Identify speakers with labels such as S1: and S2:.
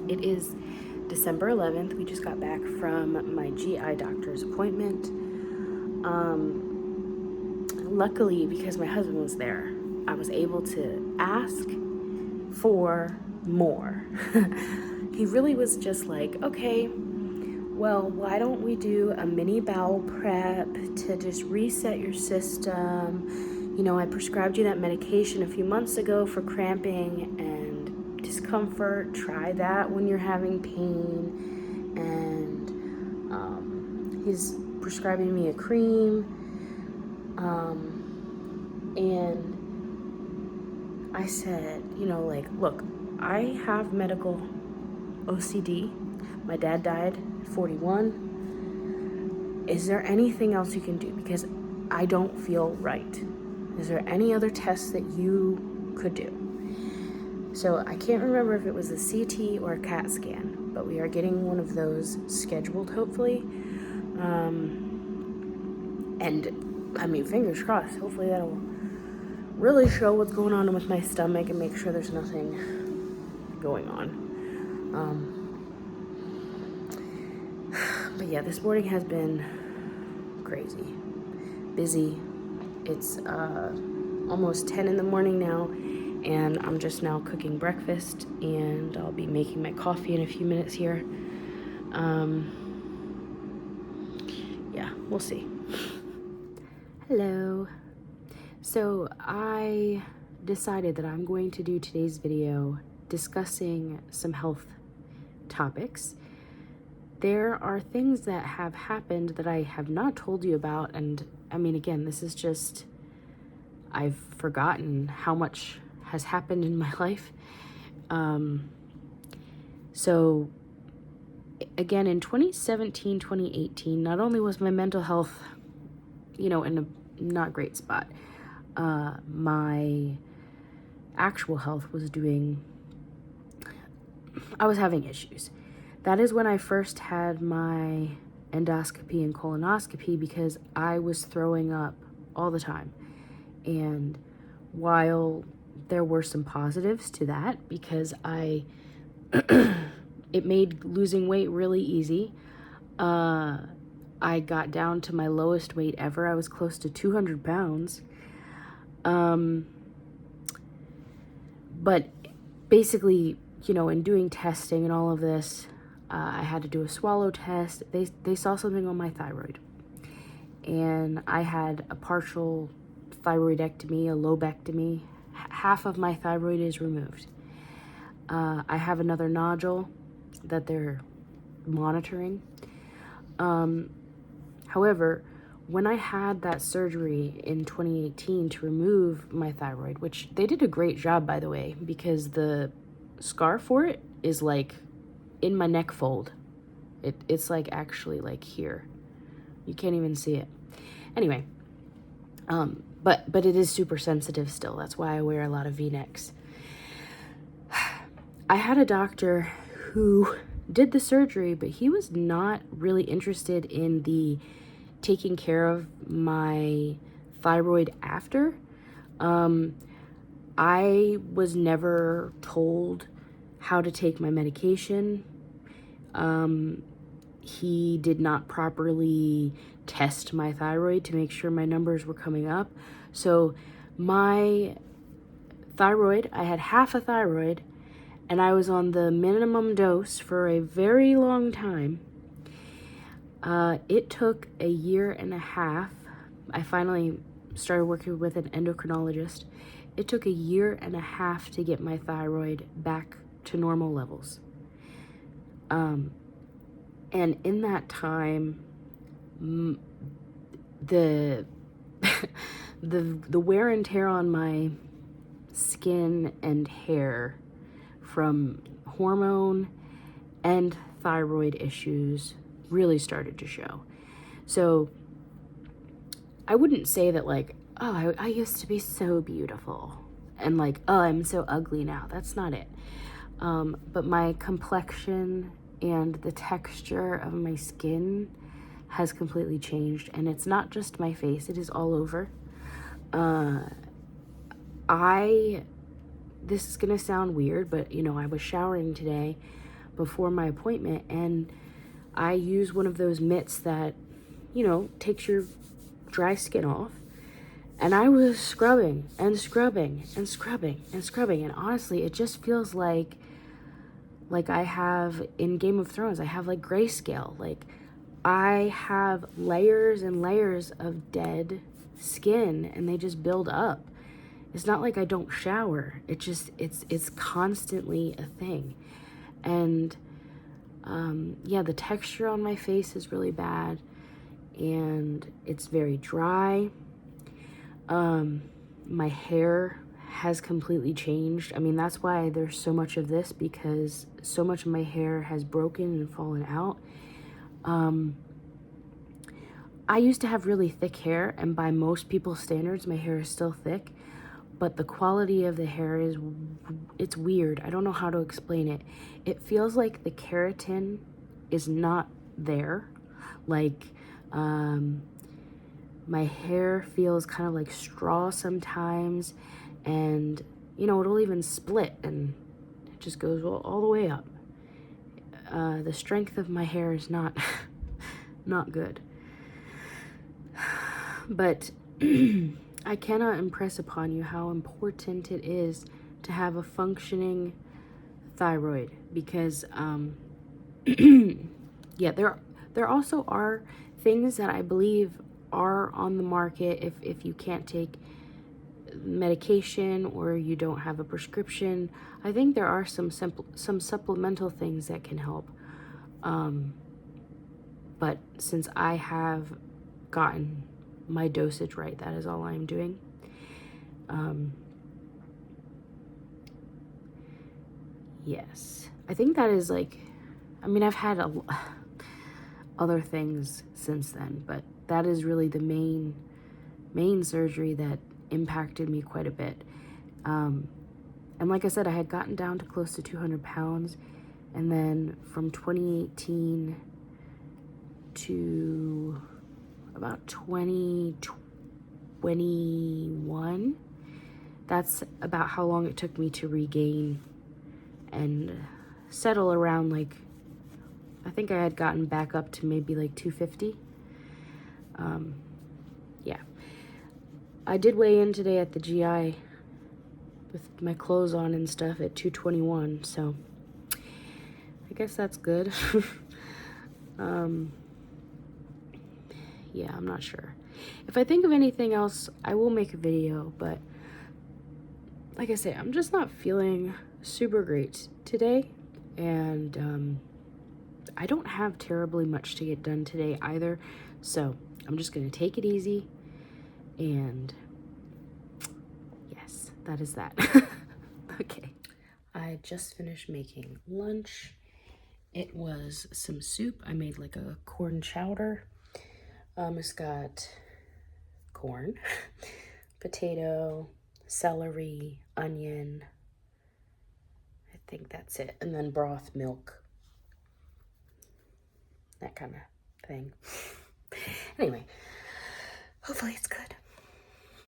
S1: It is December 11th. We just got back from my GI doctor's appointment. Luckily, because my husband was there, I was able to ask for more. He really was just like, okay, well, why don't we do a mini bowel prep to just reset your system? You know, I prescribed you that medication a few months ago for cramping and discomfort. Try that when you're having pain. And he's prescribing me a cream. And I said, you know, like, look, I have medical OCD. My dad died at 41. Is there anything else you can do? Because I don't feel right. Is there any other tests that you could do? So I can't remember if it was a CT or a CAT scan, but we are getting one of those scheduled, hopefully. And I mean, fingers crossed, hopefully that'll really show what's going on with my stomach and make sure there's nothing going on. But yeah, this morning has been crazy, busy. It's almost 10 in the morning now, and I'm just now cooking breakfast, and I'll be making my coffee in a few minutes here. Yeah, we'll see. Hello. So I decided that I'm going to do today's video discussing some health topics. There are things that have happened that I have not told you about, and I mean, again, this is just, I've forgotten how much has happened in my life. So again, in 2017, 2018, not only was my mental health, you know, in a not great spot, my actual health was I was having issues. That is when I first had my endoscopy and colonoscopy, because I was throwing up all the time. And while there were some positives to that, because it made losing weight really easy. I got down to my lowest weight ever. I was close to 200 pounds. But basically, you know, in doing testing and all of this, I had to do a swallow test. They saw something on my thyroid. And I had a partial thyroidectomy, a lobectomy. Half of my thyroid is removed. I have another nodule that they're monitoring. However, when I had that surgery in 2018 to remove my thyroid, which they did a great job, by the way, because the scar for it is like in my neck fold. It's like actually like here. You can't even see it. Anyway, but it is super sensitive still. That's why I wear a lot of V-necks. I had a doctor who did the surgery, but he was not really interested in the taking care of my thyroid after. I was never told how to take my medication. He did not properly test my thyroid to make sure my numbers were coming up. So my thyroid, I had half a thyroid, and I was on the minimum dose for a very long time. It took a year and a half. I finally started working with an endocrinologist. It took a year and a half to get my thyroid back to normal levels. And in that time, the wear and tear on my skin and hair from hormone and thyroid issues really started to show. So I wouldn't say that like, oh, I used to be so beautiful and like, oh, I'm so ugly now. That's not it. But my complexion and the texture of my skin has completely changed, and it's not just my face, it is all over. This is gonna sound weird, but you know, I was showering today. before my appointment, and I use one of those mitts that, you know, takes your dry skin off. And I was scrubbing and scrubbing and scrubbing and scrubbing. And honestly, it just feels like I have in Game of Thrones, I have like grayscale. Like I have layers and layers of dead skin and they just build up. It's not like I don't shower. It just, it's constantly a thing. And yeah, the texture on my face is really bad and it's very dry. My hair has completely changed. I mean, that's why there's so much of this, because so much of my hair has broken and fallen out. I used to have really thick hair, and by most people's standards, my hair is still thick, but the quality of the hair is, it's weird. I don't know how to explain it. It feels like the keratin is not there. Like, my hair feels kind of like straw sometimes, and you know, it'll even split and it just goes all the way up. The strength of my hair is not not good, but I cannot impress upon you how important it is to have a functioning thyroid, because yeah, there also are things that I believe are on the market if you can't take medication or you don't have a prescription. I think there are some supplemental things that can help. But since I have gotten my dosage right, that is all I'm doing. Yes, I think that is like, I mean, I've had other things since then, but that is really the main surgery that impacted me quite a bit. And like I said, I had gotten down to close to 200 pounds. And then from 2018 to about 2021, that's about how long it took me to regain and settle around, like, I think I had gotten back up to maybe like 250. Yeah. I did weigh in today at the GI with my clothes on and stuff at 221, so I guess that's good. Yeah, I'm not sure. If I think of anything else, I will make a video, but like I say, I'm just not feeling super great today, and I don't have terribly much to get done today either, so I'm just gonna take it easy, and yes, that is that. Okay. I just finished making lunch. It was some soup. I made like a corn chowder. It's got corn, potato, celery, onion. I think that's it. And then broth, milk, that kind of thing. Anyway, hopefully it's good.